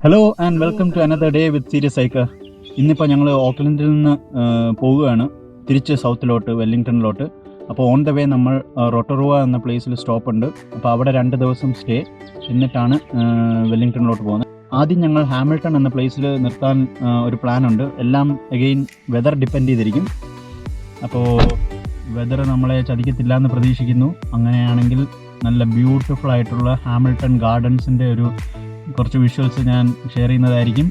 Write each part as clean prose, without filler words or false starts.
Hello and welcome to another day with serious cycler. ഇന്നിപ്പോൾ ഞങ്ങൾ ഓക്ലൻഡിൽ നിന്ന് പോവുകയാണ് തിരിച്ച് സൗത്തിലോട്ട്, വെല്ലിംഗ്ടണിലോട്ട്. അപ്പോൾ ഓൺ ദ വേ നമ്മൾ റൊട്ടറുവ എന്ന പ്ലേസിൽ സ്റ്റോപ്പ് ഉണ്ട്. അപ്പോൾ അവിടെ 2 ദിവസം സ്റ്റേ, എന്നിട്ടാണ് വെല്ലിംഗ്ടണിലോട്ട് പോകുന്നത്. ആദ്യം ഞങ്ങൾ ഹാമിൽട്ടൺ എന്ന പ്ലേസിൽ നിർത്താൻ ഒരു പ്ലാൻ ഉണ്ട്. എല്ലാം അഗെയിൻ വെതർ ഡിപ്പെൻഡ് ചെയ്തിരിക്കും. അപ്പോൾ വെതർ നമ്മളെ ചതിക്കത്തില്ല എന്ന് പ്രതീക്ഷിക്കുന്നു. അങ്ങനെയാണെങ്കിൽ നല്ല ബ്യൂട്ടിഫുൾ ആയിട്ടുള്ള ഹാമിൽട്ടൺ ഗാർഡൻസിൻ്റെ കുറച്ച് വിഷ്വൽസ് ഞാൻ ഷെയർ ചെയ്യുന്നതായിരിക്കും.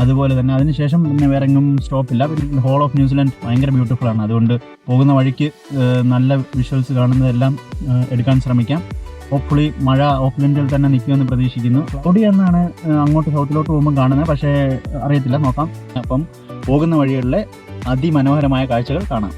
അതുപോലെ തന്നെ അതിനുശേഷം പിന്നെ വേറെ എങ്ങും സ്റ്റോപ്പില്ല. പിന്നെ ഹോൾ ഓഫ് ന്യൂസിലാൻഡ് ഭയങ്കര ബ്യൂട്ടിഫുള്ളാണ്. അതുകൊണ്ട് പോകുന്ന വഴിക്ക് നല്ല വിഷ്വൽസ് കാണുന്നതെല്ലാം എടുക്കാൻ ശ്രമിക്കാം. ഹോപ്പ്ഫുള്ളി മഴ ഓക്ലൻഡിൽ തന്നെ നിൽക്കുമെന്ന് പ്രതീക്ഷിക്കുന്നു. ക്ലൗഡി എന്നാണ് അങ്ങോട്ട് സൗത്തിലോട്ട് പോകുമ്പോൾ കാണുന്നത്, പക്ഷേ അറിയത്തില്ല, നോക്കാം. അപ്പം പോകുന്ന വഴികളിലെ അതിമനോഹരമായ കാഴ്ചകൾ കാണാം.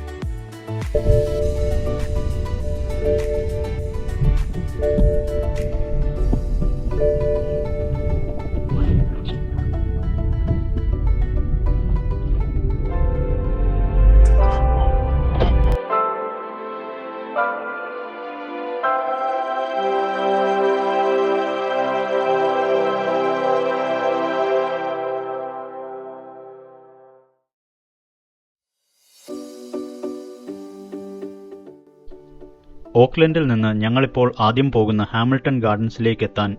ഓക്ലൻഡിൽ നിന്ന് ഞങ്ങളിപ്പോൾ ആദ്യം പോകുന്ന ഹാമിൽട്ടൺ ഗാർഡൻസിലേക്ക് എത്താൻ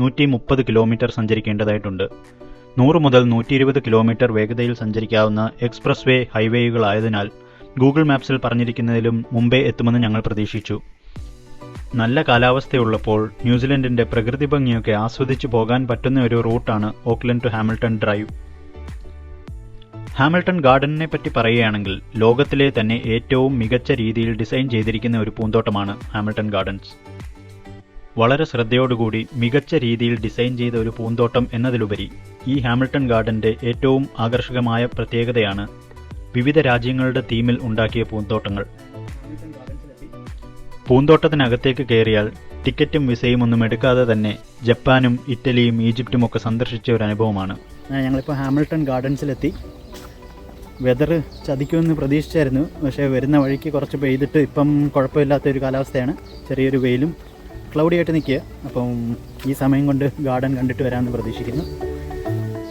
130 കിലോമീറ്റർ സഞ്ചരിക്കേണ്ടതായിട്ടുണ്ട്. 100 മുതൽ 120 കിലോമീറ്റർ വേഗതയിൽ സഞ്ചരിക്കാവുന്ന എക്സ്പ്രസ് വേ ഹൈവേകളായതിനാൽ ഗൂഗിൾ മാപ്സിൽ പറഞ്ഞിരിക്കുന്നതിലും മുമ്പേ എത്തുമെന്ന് ഞങ്ങൾ പ്രതീക്ഷിച്ചു. നല്ല കാലാവസ്ഥയുള്ളപ്പോൾ ന്യൂസിലൻഡിൻ്റെ പ്രകൃതി ഭംഗിയൊക്കെ ആസ്വദിച്ചു പോകാൻ പറ്റുന്ന ഒരു റൂട്ടാണ് Auckland to Hamilton drive. Hamilton ഗാർഡനെ പറ്റി പറയുകയാണെങ്കിൽ ലോകത്തിലെ തന്നെ ഏറ്റവും മികച്ച രീതിയിൽ ഡിസൈൻ ചെയ്തിരിക്കുന്ന ഒരു പൂന്തോട്ടമാണ് ഹാമിൽട്ടൺ ഗാർഡൻസ്. വളരെ ശ്രദ്ധയോടുകൂടി മികച്ച രീതിയിൽ ഡിസൈൻ ചെയ്ത ഒരു പൂന്തോട്ടം എന്നതിലുപരി ഈ ഹാമിൽട്ടൺ ഗാർഡന്റെ ഏറ്റവും ആകർഷകമായ പ്രത്യേകതയാണ് വിവിധ രാജ്യങ്ങളുടെ തീമിൽ ഉണ്ടാക്കിയ പൂന്തോട്ടങ്ങൾ. പൂന്തോട്ടത്തിനകത്തേക്ക് കയറിയാൽ ടിക്കറ്റും വിസയും ഒന്നും എടുക്കാതെ തന്നെ ജപ്പാനും ഇറ്റലിയും ഈജിപ്തും ഒക്കെ സന്ദർശിച്ച ഒരു അനുഭവമാണ്. ഞങ്ങളിപ്പോൾ ഹാമിൽട്ടൺ ഗാർഡൻസിലെത്തി. വെതർ ചതിക്കുമെന്ന് പ്രതീക്ഷിച്ചായിരുന്നു, പക്ഷേ വരുന്ന വഴിക്ക് കുറച്ച് പെയ്തിട്ട് ഇപ്പം കുഴപ്പമില്ലാത്തൊരു കാലാവസ്ഥയാണ്. ചെറിയൊരു വെയിലും ക്ലൗഡി ആയിട്ട് നിൽക്കുക. അപ്പം ഈ സമയം കൊണ്ട് ഗാർഡൻ കണ്ടിട്ട് വരാമെന്ന് പ്രതീക്ഷിക്കുന്നു.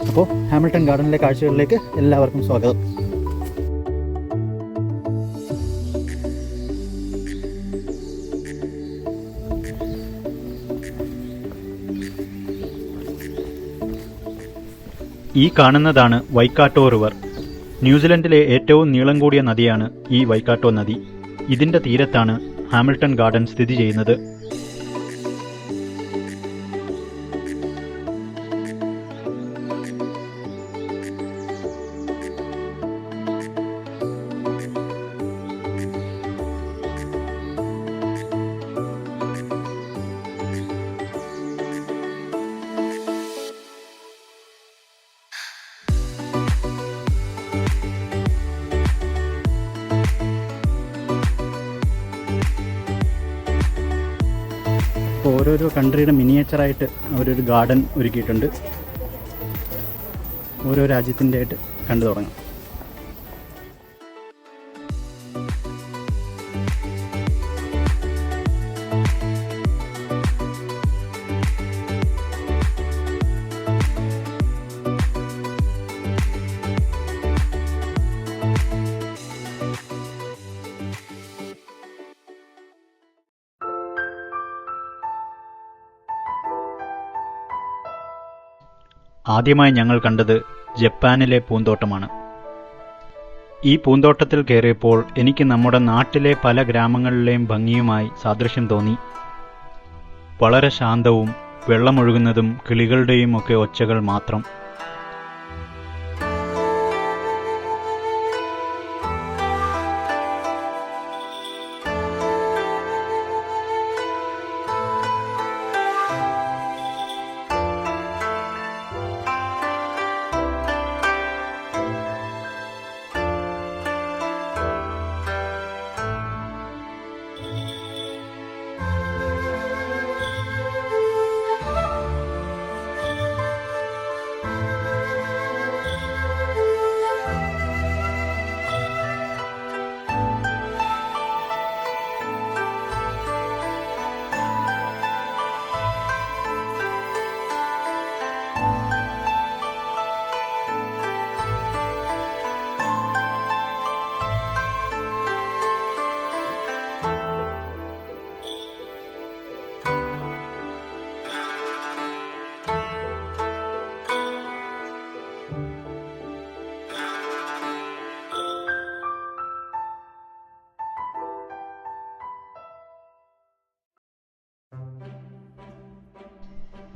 അപ്പോൾ ഹാമിൽട്ടൺ ഗാർഡനിലെ കാഴ്ചകളിലേക്ക് എല്ലാവർക്കും സ്വാഗതം. ഈ കാണുന്നതാണ് വൈക്കാട്ടോ റിവർ. ന്യൂസിലൻഡിലെ ഏറ്റവും നീളം കൂടിയ നദിയാണ് ഈ വൈക്കാട്ടോ നദി. ഇതിന്റെ തീരത്താണ് ഹാമിൽട്ടൺ ഗാർഡൻ സ്ഥിതി ചെയ്യുന്നത്. ഇപ്പോൾ ഓരോരോ കൺട്രിയുടെ മിനിയേച്ചറായിട്ട് അവരൊരു ഗാർഡൻ ഒരുക്കിയിട്ടുണ്ട്. ഓരോ രാജ്യത്തിൻ്റെ ആയിട്ട് കണ്ടു തുടങ്ങാം. ആദ്യമായി ഞങ്ങൾ കണ്ടത് ജപ്പാനിലെ പൂന്തോട്ടമാണ്. ഈ പൂന്തോട്ടത്തിൽ കയറിയപ്പോൾ എനിക്ക് നമ്മുടെ നാട്ടിലെ പല ഗ്രാമങ്ങളിലെയും ഭംഗിയുമായി സാദൃശ്യം തോന്നി. വളരെ ശാന്തവും വെള്ളമൊഴുകുന്നതും കിളികളുടെയും ഒക്കെ ഒച്ചകൾ മാത്രം.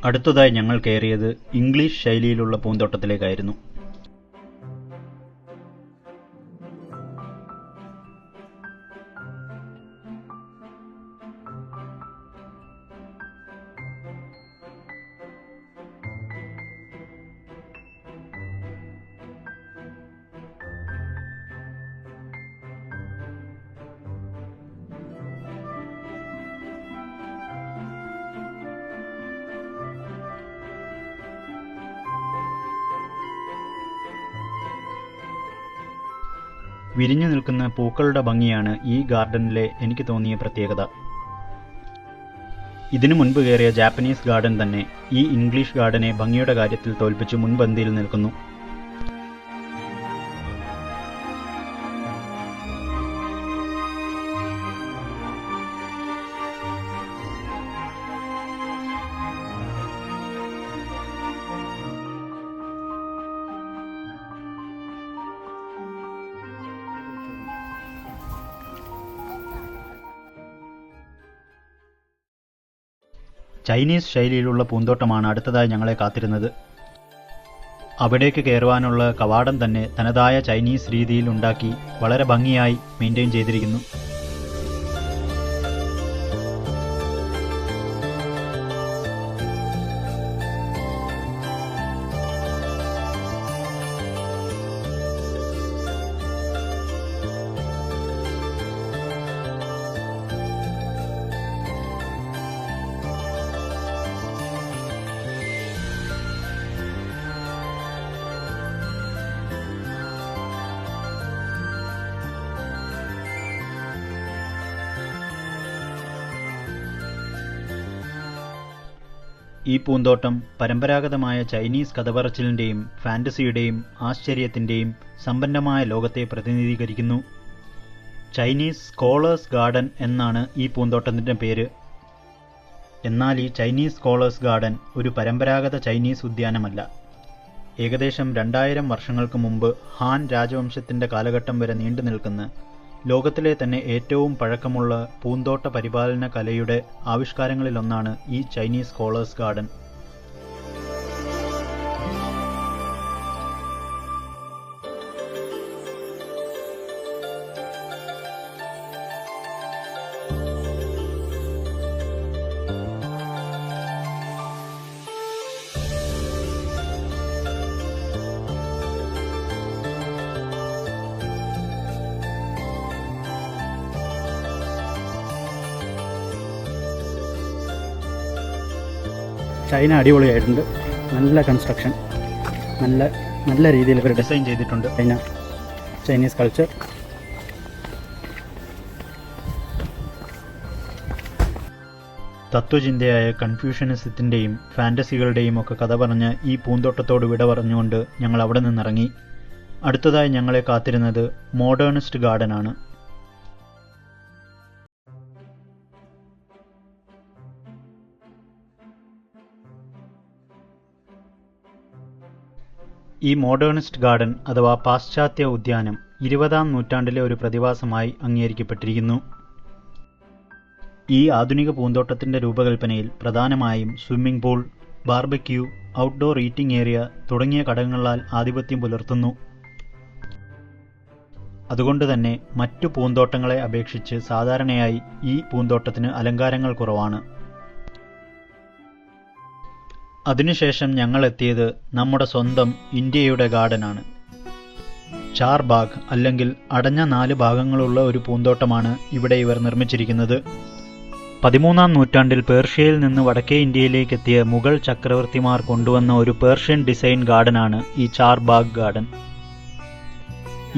അടുത്തതായി ഞങ്ങൾ കയറിയത് ഇംഗ്ലീഷ് ശൈലിയിലുള്ള പൂന്തോട്ടത്തിലേക്കായിരുന്നു. വിരിഞ്ഞു നിൽക്കുന്ന പൂക്കളുടെ ഭംഗിയാണ് ഈ ഗാർഡനിലെ എനിക്ക് തോന്നിയ പ്രത്യേകത. ഇതിനു മുൻപ് കയറിയ ജാപ്പനീസ് ഗാർഡൻ തന്നെ ഈ ഇംഗ്ലീഷ് ഗാർഡനെ ഭംഗിയുടെ കാര്യത്തിൽ തോൽപ്പിച്ച് മുൻപന്തിയിൽ നിൽക്കുന്നു. ചൈനീസ് ശൈലിയിലുള്ള പൂന്തോട്ടമാണ് അടുത്തതായി ഞങ്ങളെ കാത്തിരുന്നത്. അവിടേക്ക് കയറുവാനുള്ള കവാടം തന്നെ തനതായ ചൈനീസ് രീതിയിൽ ഉണ്ടാക്കി വളരെ ഭംഗിയായി മെയിൻറ്റെയിൻ ചെയ്തിരിക്കുന്നു. ഈ പൂന്തോട്ടം പരമ്പരാഗതമായ ചൈനീസ് കഥപറച്ചിലിൻ്റെയും ഫാൻറ്റസിയുടെയും ആശ്ചര്യത്തിൻ്റെയും സമ്പന്നമായ ലോകത്തെ പ്രതിനിധീകരിക്കുന്നു. ചൈനീസ് സ്കോളേഴ്സ് ഗാർഡൻ എന്നാണ് ഈ പൂന്തോട്ടത്തിൻ്റെ പേര്. എന്നാൽ ഈ ചൈനീസ് സ്കോളേഴ്സ് ഗാർഡൻ ഒരു പരമ്പരാഗത ചൈനീസ് ഉദ്യാനമല്ല. ഏകദേശം 2000 വർഷങ്ങൾക്ക് മുമ്പ് ഹാൻ രാജവംശത്തിൻ്റെ കാലഘട്ടം വരെ നീണ്ടു നിൽക്കുന്ന ലോകത്തിലെ തന്നെ ഏറ്റവും പഴക്കമുള്ള പൂന്തോട്ട പരിപാലന കലയുടെ ആവിഷ്കാരങ്ങളിലൊന്നാണ് ഈ ചൈനീസ് സ്കോളേഴ്സ് ഗാർഡൻ. ചൈന അടിപൊളിയായിട്ടുണ്ട്. നല്ല കൺസ്ട്രക്ഷൻ, നല്ല രീതിയിൽ ഇവർ ഡിസൈൻ ചെയ്തിട്ടുണ്ട്. Chinese culture. തത്വചിന്തയായ കൺഫ്യൂഷനിസത്തിൻ്റെയും ഫാൻറ്റസികളുടെയും ഒക്കെ കഥ പറഞ്ഞ് ഈ പൂന്തോട്ടത്തോട് വിട പറഞ്ഞുകൊണ്ട് ഞങ്ങൾ അവിടെ നിന്നിറങ്ങി. അടുത്തതായി ഞങ്ങളെ കാത്തിരുന്നത് മോഡേണിസ്റ്റ് ഗാർഡനാണ്. ഈ മോഡേണിസ്റ്റ് ഗാർഡൻ അഥവാ പാശ്ചാത്യ ഉദ്യാനം 20ാം നൂറ്റാണ്ടിലെ ഒരു പ്രതിഭാസമായി അംഗീകരിക്കപ്പെട്ടിരിക്കുന്നു. ഈ ആധുനിക പൂന്തോട്ടത്തിൻ്റെ രൂപകൽപ്പനയിൽ പ്രധാനമായും swimming pool, barbecue, outdoor eating area തുടങ്ങിയ ഘടകങ്ങളാൽ ആധിപത്യം പുലർത്തുന്നു. അതുകൊണ്ട് തന്നെ മറ്റു പൂന്തോട്ടങ്ങളെ അപേക്ഷിച്ച് സാധാരണയായി ഈ പൂന്തോട്ടത്തിന് അലങ്കാരങ്ങൾ കുറവാണ്. അതിനുശേഷം ഞങ്ങൾ എത്തിയത് നമ്മുടെ സ്വന്തം ഇന്ത്യയുടെ ഗാർഡനാണ്. ചാർബാഗ് അല്ലെങ്കിൽ അടഞ്ഞ 4 ഭാഗങ്ങളുള്ള ഒരു പൂന്തോട്ടമാണ് ഇവിടെ ഇവർ നിർമ്മിച്ചിരിക്കുന്നത്. 13ാം നൂറ്റാണ്ടിൽ പേർഷ്യയിൽ നിന്ന് വടക്കേ ഇന്ത്യയിലേക്ക് എത്തിയ മുഗൾ ചക്രവർത്തിമാർ കൊണ്ടുവന്ന ഒരു പേർഷ്യൻ ഡിസൈൻ ഗാർഡനാണ് ഈ ചാർബാഗ് ഗാർഡൻ.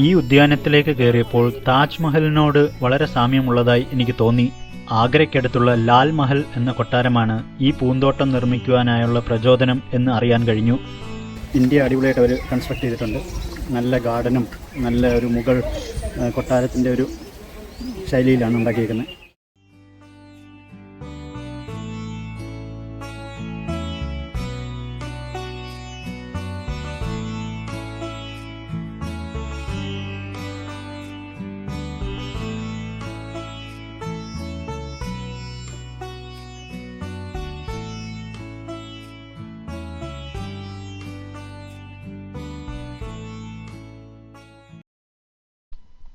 ഈ ഉദ്യാനത്തിലേക്ക് കയറിയപ്പോൾ താജ്മഹലിനോട് വളരെ സാമ്യമുള്ളതായി എനിക്ക് തോന്നി. ആഗ്രയ്ക്കടുത്തുള്ള ലാൽ മഹൽ എന്ന കൊട്ടാരമാണ് ഈ പൂന്തോട്ടം നിർമ്മിക്കുവാനായുള്ള പ്രചോദനം എന്ന് അറിയാൻ കഴിഞ്ഞു. ഇന്ത്യ അടിപൊളിയായിട്ട് അവർ കൺസ്ട്രക്ട് ചെയ്തിട്ടുണ്ട്. നല്ല ഗാർഡനും നല്ല ഒരു മുഗൾ കൊട്ടാരത്തിൻ്റെ ഒരു ശൈലിയിലാണ് ഉണ്ടാക്കിയിരിക്കുന്നത്.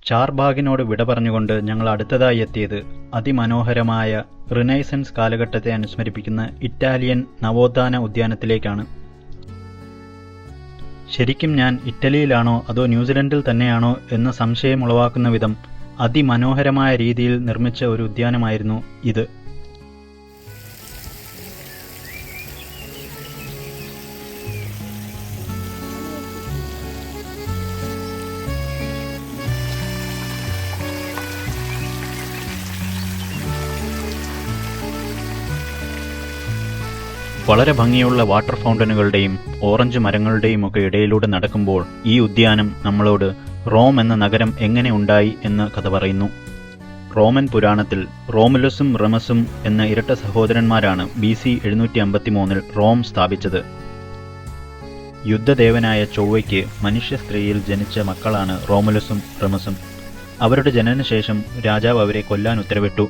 ചാർബാഗിനോട് വിട പറഞ്ഞുകൊണ്ട് ഞങ്ങൾ അടുത്തതായി എത്തിയത് അതിമനോഹരമായ റിനൈസൻസ് കാലഘട്ടത്തെ അനുസ്മരിപ്പിക്കുന്ന ഇറ്റാലിയൻ നവോത്ഥാന ഉദ്യാനത്തിലേക്കാണ്. ശരിക്കും ഞാൻ ഇറ്റലിയിലാണോ അതോ ന്യൂസിലൻഡിൽ തന്നെയാണോ എന്ന സംശയം ഉളവാക്കുന്ന വിധം അതിമനോഹരമായ രീതിയിൽ നിർമ്മിച്ച ഒരു ഉദ്യാനമായിരുന്നു ഇത്. വളരെ ഭംഗിയുള്ള വാട്ടർ ഫൗണ്ടനുകളുടെയും ഓറഞ്ച് മരങ്ങളുടെയും ഒക്കെ ഇടയിലൂടെ നടക്കുമ്പോൾ ഈ ഉദ്യാനം നമ്മളോട് റോം എന്ന നഗരം എങ്ങനെ ഉണ്ടായി എന്ന് കഥ പറയുന്നു. റോമൻ പുരാണത്തിൽ റോമുലസും റെമസും എന്ന ഇരട്ട സഹോദരന്മാരാണ് BC 753 റോം സ്ഥാപിച്ചത്. യുദ്ധദേവനായ ചൊവ്വയ്ക്ക് മനുഷ്യ സ്ത്രീയിൽ ജനിച്ച മക്കളാണ് റോമുലസും റെമസും. അവരുടെ ജനനശേഷം രാജാവ് അവരെ കൊല്ലാൻ ഉത്തരവിട്ടു.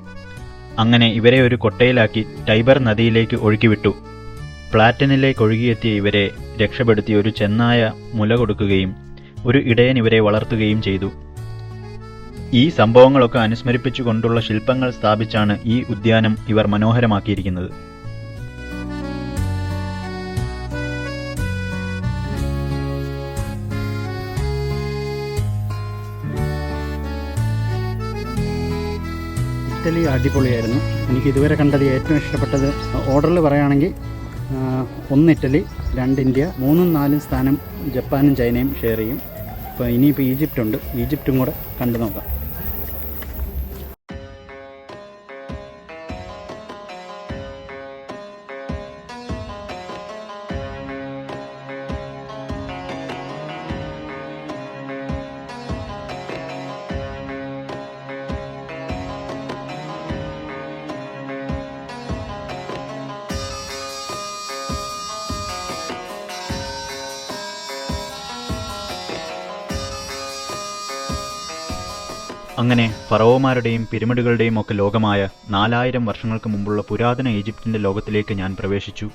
അങ്ങനെ ഇവരെ ഒരു കൊട്ടയിലാക്കി ടൈബർ നദിയിലേക്ക് ഒഴുക്കിവിട്ടു. പ്ലാറ്റനിലേക്ക് ഒഴുകിയെത്തിയ ഇവരെ രക്ഷപ്പെടുത്തി ഒരു ചെന്നായ മുല കൊടുക്കുകയും ഒരു ഇടയൻ ഇവരെ വളർത്തുകയും ചെയ്തു. ഈ സംഭവങ്ങളൊക്കെ അനുസ്മരിപ്പിച്ചുകൊണ്ടുള്ള ശില്പങ്ങൾ സ്ഥാപിച്ചാണ് ഈ ഉദ്യാനം ഇവർ മനോഹരമാക്കിയിരിക്കുന്നത്. ഇറ്റലി അടിപൊളിയായിരുന്നു. എനിക്ക് ഇതുവരെ കണ്ടത് ഏറ്റവും ഇഷ്ടപ്പെട്ടത് ഓർഡറിൽ പറയുകയാണെങ്കിൽ 1 ഇറ്റലി, 2 ഇന്ത്യ, 3ഉം 4ഉം സ്ഥാനം ജപ്പാനും ചൈനയും ഷെയർ ചെയ്യും. അപ്പോൾ ഇനിയിപ്പോൾ ഈജിപ്റ്റുണ്ട്, ഈജിപ്റ്റും കൂടെ കണ്ടു നോക്കാം. അങ്ങനെ ഫറവോമാരുടെയും പിരമിഡുകളുടെയും ഒക്കെ ലോകമായ 4000 വർഷങ്ങൾക്ക് മുമ്പുള്ള പുരാതന ഈജിപ്തിന്റെ ലോകത്തിലേക്ക് ഞാൻ പ്രവേശിച്ചു.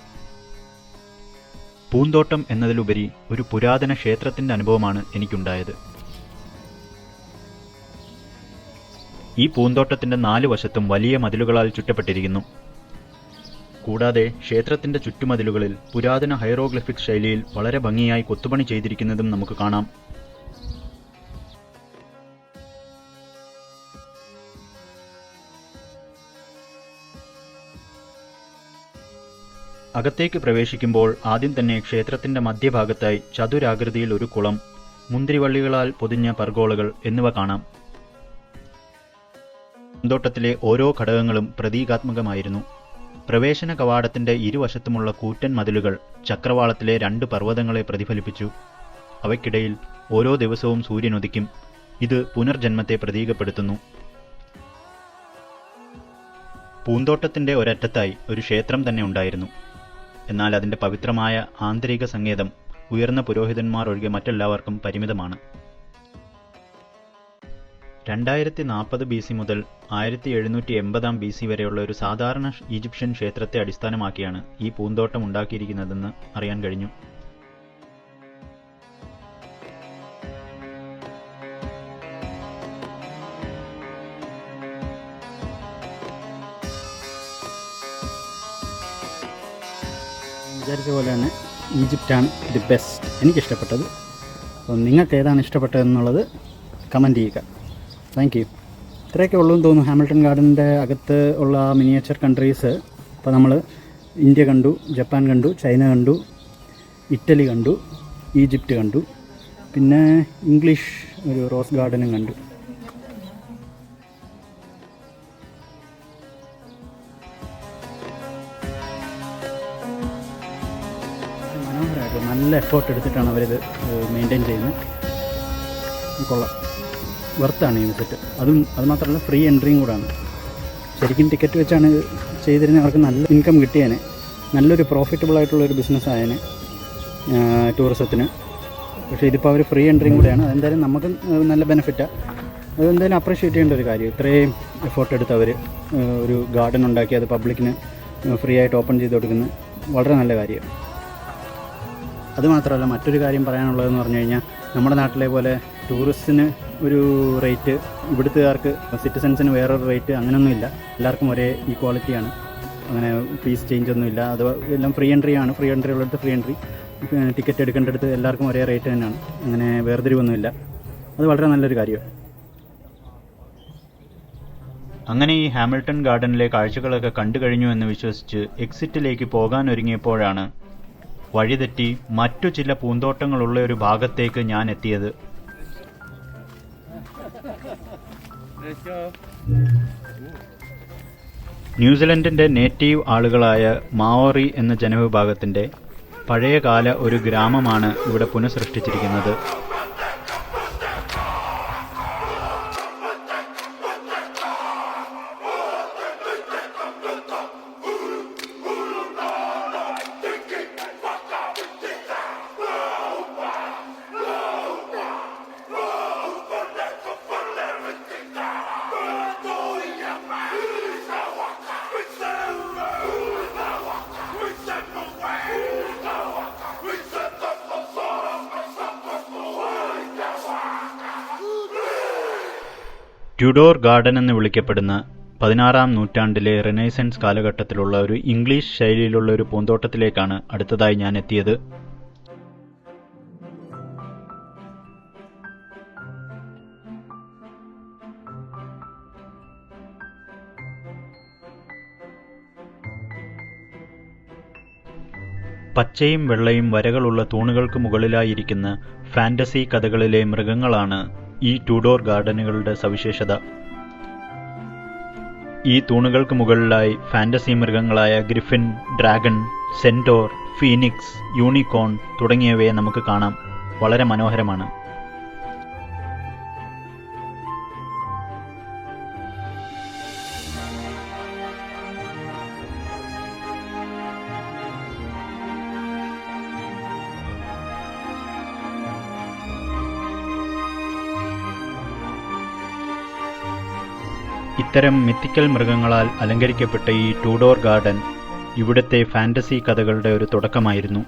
പൂന്തോട്ടം എന്നതിലുപരി ഒരു പുരാതന ക്ഷേത്രത്തിന്റെ അനുഭവമാണ് എനിക്കുണ്ടായത്. ഈ പൂന്തോട്ടത്തിന്റെ 4 വശത്തും വലിയ മതിലുകളാൽ ചുറ്റപ്പെട്ടിരിക്കുന്നു. കൂടാതെ ക്ഷേത്രത്തിന്റെ ചുറ്റുമതിലുകളിൽ പുരാതന ഹൈറോഗ്ലിഫിക് ശൈലിയിൽ വളരെ ഭംഗിയായി കൊത്തുപണി ചെയ്തിരിക്കുന്നതും നമുക്ക് കാണാം. അകത്തേക്ക് പ്രവേശിക്കുമ്പോൾ ആദ്യം തന്നെ ക്ഷേത്രത്തിന്റെ മധ്യഭാഗത്തായി ചതുരാകൃതിയിൽ ഒരു കുളം, മുന്തിരിവള്ളികളാൽ പൊതിഞ്ഞ പർഗോളകൾ എന്നിവ കാണാം. പൂന്തോട്ടത്തിലെ ഓരോ ഘടകങ്ങളും പ്രതീകാത്മകമായിരുന്നു. പ്രവേശന കവാടത്തിന്റെ ഇരുവശത്തുമുള്ള കൂറ്റൻ മതിലുകൾ ചക്രവാളത്തിലെ 2 പർവ്വതങ്ങളെ പ്രതിഫലിപ്പിച്ചു. അവയ്ക്കിടയിൽ ഓരോ ദിവസവും സൂര്യൻ ഉദിക്കും. ഇത് പുനർജന്മത്തെ പ്രതീകപ്പെടുത്തുന്നു. പൂന്തോട്ടത്തിന്റെ ഒരറ്റത്തായി ഒരു ക്ഷേത്രം തന്നെ ഉണ്ടായിരുന്നു. എന്നാൽ അതിന്റെ പവിത്രമായ ആന്തരിക സങ്കേതം ഉയർന്ന പുരോഹിതന്മാർ ഒഴികെ മറ്റെല്ലാവർക്കും പരിമിതമാണ്. 2040 BC മുതൽ 1780 BC വരെയുള്ള ഒരു സാധാരണ ഈജിപ്ഷ്യൻ ക്ഷേത്രത്തെ അടിസ്ഥാനമാക്കിയാണ് ഈ പൂന്തോട്ടം ഉണ്ടാക്കിയിരിക്കുന്നതെന്ന് അറിയാൻ കഴിഞ്ഞു. വിചാരിച്ച പോലെ തന്നെ ഈജിപ്റ്റാണ് ദി ബെസ്റ്റ്, എനിക്കിഷ്ടപ്പെട്ടത്. അപ്പോൾ നിങ്ങൾക്ക് ഏതാണ് ഇഷ്ടപ്പെട്ടതെന്നുള്ളത് കമൻറ്റ് ചെയ്യുക. Thank you. ഇത്രയൊക്കെ ഉള്ളൂ എന്ന് തോന്നുന്നു ഹാമിൽട്ടൺ ഗാർഡൻ്റെ അകത്ത് ഉള്ള മിനിയേച്ചർ കൺട്രീസ്. അപ്പോൾ നമ്മൾ ഇന്ത്യ കണ്ടു, ജപ്പാൻ കണ്ടു, ചൈന കണ്ടു, ഇറ്റലി കണ്ടു, ഈജിപ്റ്റ് കണ്ടു, പിന്നെ ഇംഗ്ലീഷ് ഒരു റോസ് ഗാർഡനും കണ്ടു. മനോഹരമായിട്ട് നല്ല എഫേർട്ട് എടുത്തിട്ടാണ് അവരിത് മെയിൻറ്റെയിൻ ചെയ്യുന്നത്. കൊള്ളാം, വെർത്താണ് ഈ വിസിറ്റ്. അത് മാത്രമല്ല ഫ്രീ എൻട്രിയും കൂടാണ്. ശരിക്കും ടിക്കറ്റ് വെച്ചാണ് ചെയ്തിരുന്നത് അവർക്ക് നല്ല ഇൻകം കിട്ടിയേനെ, നല്ലൊരു പ്രോഫിറ്റബിൾ ആയിട്ടുള്ളൊരു ബിസിനസ് ആയേനെ ടൂറിസത്തിന്. പക്ഷേ ഇതിപ്പോൾ അവർ ഫ്രീ എൻട്രിയും കൂടെയാണ്. അതെന്തായാലും നമുക്ക് നല്ല ബെനിഫിറ്റാണ്. അതെന്തായാലും അപ്രീഷിയേറ്റ് ചെയ്യേണ്ട ഒരു കാര്യം. ഇത്രയും എഫേർട്ട് എടുത്ത് അവർ ഒരു ഗാർഡൻ ഉണ്ടാക്കി അത് പബ്ലിക്കിന് ഫ്രീ ആയിട്ട് ഓപ്പൺ ചെയ്ത് കൊടുക്കുന്നത് വളരെ നല്ല കാര്യമാണ്. അതുമാത്രമല്ല മറ്റൊരു കാര്യം പറയാനുള്ളതെന്ന് പറഞ്ഞു കഴിഞ്ഞാൽ നമ്മുടെ നാട്ടിലെ പോലെ ടൂറിസ്റ്റിന് ഒരു റേറ്റ്, ഇവിടുത്തുകാർക്ക് സിറ്റിസൺസിന് വേറൊരു റേറ്റ്, അങ്ങനെയൊന്നുമില്ല. എല്ലാവർക്കും ഒരേ ഈക്വാളിറ്റിയാണ്. അങ്ങനെ ഫീസ് ചേഞ്ച് ഒന്നുമില്ല. അത് എല്ലാം ഫ്രീ എൻട്രി ആണ്. ഫ്രീ എൻട്രി ഉള്ളിടത്ത് ഫ്രീ എൻട്രി, ടിക്കറ്റ് എടുക്കേണ്ടടുത്ത് എല്ലാവർക്കും ഒരേ റേറ്റ് തന്നെയാണ്. അങ്ങനെ വേർതിരിവൊന്നുമില്ല. അത് വളരെ നല്ലൊരു കാര്യമാണ്. അങ്ങനെ ഈ ഹാമിൽട്ടൺ ഗാർഡനിലെ കാഴ്ചകളൊക്കെ കണ്ടു കഴിഞ്ഞു എന്ന് വിശ്വസിച്ച് എക്സിറ്റിലേക്ക് പോകാനൊരുങ്ങിയപ്പോഴാണ് വഴിതെറ്റി മറ്റു ചില പൂന്തോട്ടങ്ങളുള്ള ഒരു ഭാഗത്തേക്ക് ഞാൻ എത്തിയത്. ന്യൂസിലൻഡിൻ്റെ നേറ്റീവ് ആളുകളായ മാവോറി എന്ന ജനവിഭാഗത്തിൻ്റെ പഴയകാല ഒരു ഗ്രാമമാണ് ഇവിടെ പുനഃസൃഷ്ടിച്ചിരിക്കുന്നത്. ട്യൂഡോർ ഗാർഡൻ എന്ന് വിളിക്കപ്പെടുന്ന 16-ാം നൂറ്റാണ്ടിലെ റിനൈസൻസ് കാലഘട്ടത്തിലുള്ള ഒരു ഇംഗ്ലീഷ് ശൈലിയിലുള്ള ഒരു പൂന്തോട്ടത്തിലേക്കാണ് അടുത്തതായി ഞാൻ എത്തിയത്. പച്ചയും വെള്ളയും വരകളുള്ള തൂണുകൾക്ക് മുകളിലായിരിക്കുന്ന ഫാന്റസി കഥകളിലെ മൃഗങ്ങളാണ് ഈ ട്യൂഡോർ ഗാർഡനുകളുടെ സവിശേഷത. ഈ തൂണുകൾക്ക് മുകളിലായി ഫാന്റസി മൃഗങ്ങളായ griffin, dragon, centaur, phoenix, unicorn തുടങ്ങിയവയെ നമുക്ക് കാണാം. വളരെ മനോഹരമാണ്. ഇത്തരം മിത്തിക്കൽ മൃഗങ്ങളാൽ അലങ്കരിക്കപ്പെട്ട ഈ ട്യൂഡോർ ഗാർഡൻ ഇവിടുത്തെ ഫാന്റസി കഥകളുടെ ഒരു തുടക്കമായിരുന്നു.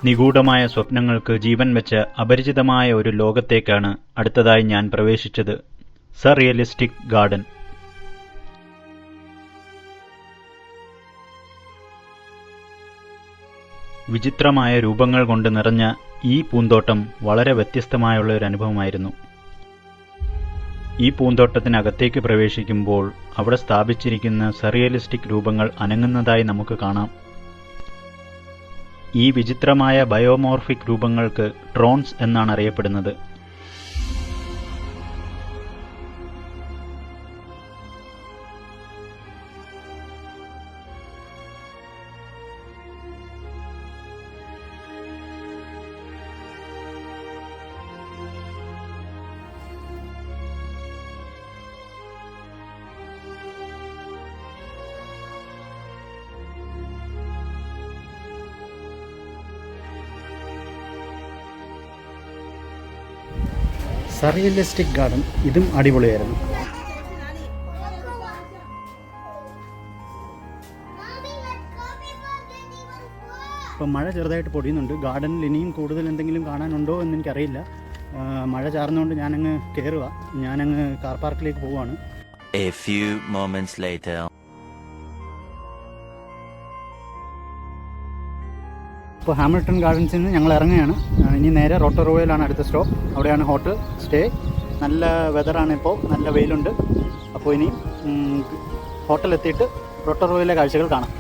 നിഗൂഢമായ സ്വപ്നങ്ങൾക്ക് ജീവൻ വെച്ച അപരിചിതമായ ഒരു ലോകത്തേക്കാണ് അടുത്തതായി ഞാൻ പ്രവേശിച്ചത്. Surrealistic garden. വിചിത്രമായ രൂപങ്ങൾ കൊണ്ട് നിറഞ്ഞ ഈ പൂന്തോട്ടം വളരെ വ്യത്യസ്തമായുള്ള ഒരു അനുഭവമായിരുന്നു. ഈ പൂന്തോട്ടത്തിനകത്തേക്ക് പ്രവേശിക്കുമ്പോൾ അവിടെ സ്ഥാപിച്ചിരിക്കുന്ന സർറിയലിസ്റ്റിക് രൂപങ്ങൾ അനങ്ങുന്നതായി നമുക്ക് കാണാം. ഈ വിചിത്രമായ ബയോമോർഫിക് രൂപങ്ങൾക്ക് ട്രോൺസ് എന്നാണ് അറിയപ്പെടുന്നത്. സർറിയലിസ്റ്റിക് ഗാർഡൻ ഇതും അടിപൊളിയായിരുന്നു. ഇപ്പം മഴ ചെറുതായിട്ട് പൊടിയുന്നുണ്ട്. ഗാർഡനിൽ ഇനിയും കൂടുതൽ എന്തെങ്കിലും കാണാനുണ്ടോ എന്ന് എനിക്കറിയില്ല. മഴ ചാർന്നുകൊണ്ട് ഞാനങ്ങ് കയറുക. ഞാനങ്ങ് കാർ പാർക്കിലേക്ക് പോവുകയാണ്. A few moments later. ഇപ്പോൾ ഹാമിൽട്ടൺ ഗാർഡൻസിൽ നിന്ന് ഞങ്ങൾ ഇറങ്ങുകയാണ്. ഇനി നേരെ റോട്ടോറുവയിലാണ് അടുത്ത സ്റ്റോപ്പ്. അവിടെയാണ് ഹോട്ടൽ സ്റ്റേ. നല്ല വെതറാണ്, ഇപ്പോൾ നല്ല വെയിലുണ്ട്. അപ്പോൾ ഇനി ഹോട്ടലെത്തിയിട്ട് റോട്ടോറുവയിലെ കാഴ്ചകൾ കാണാം.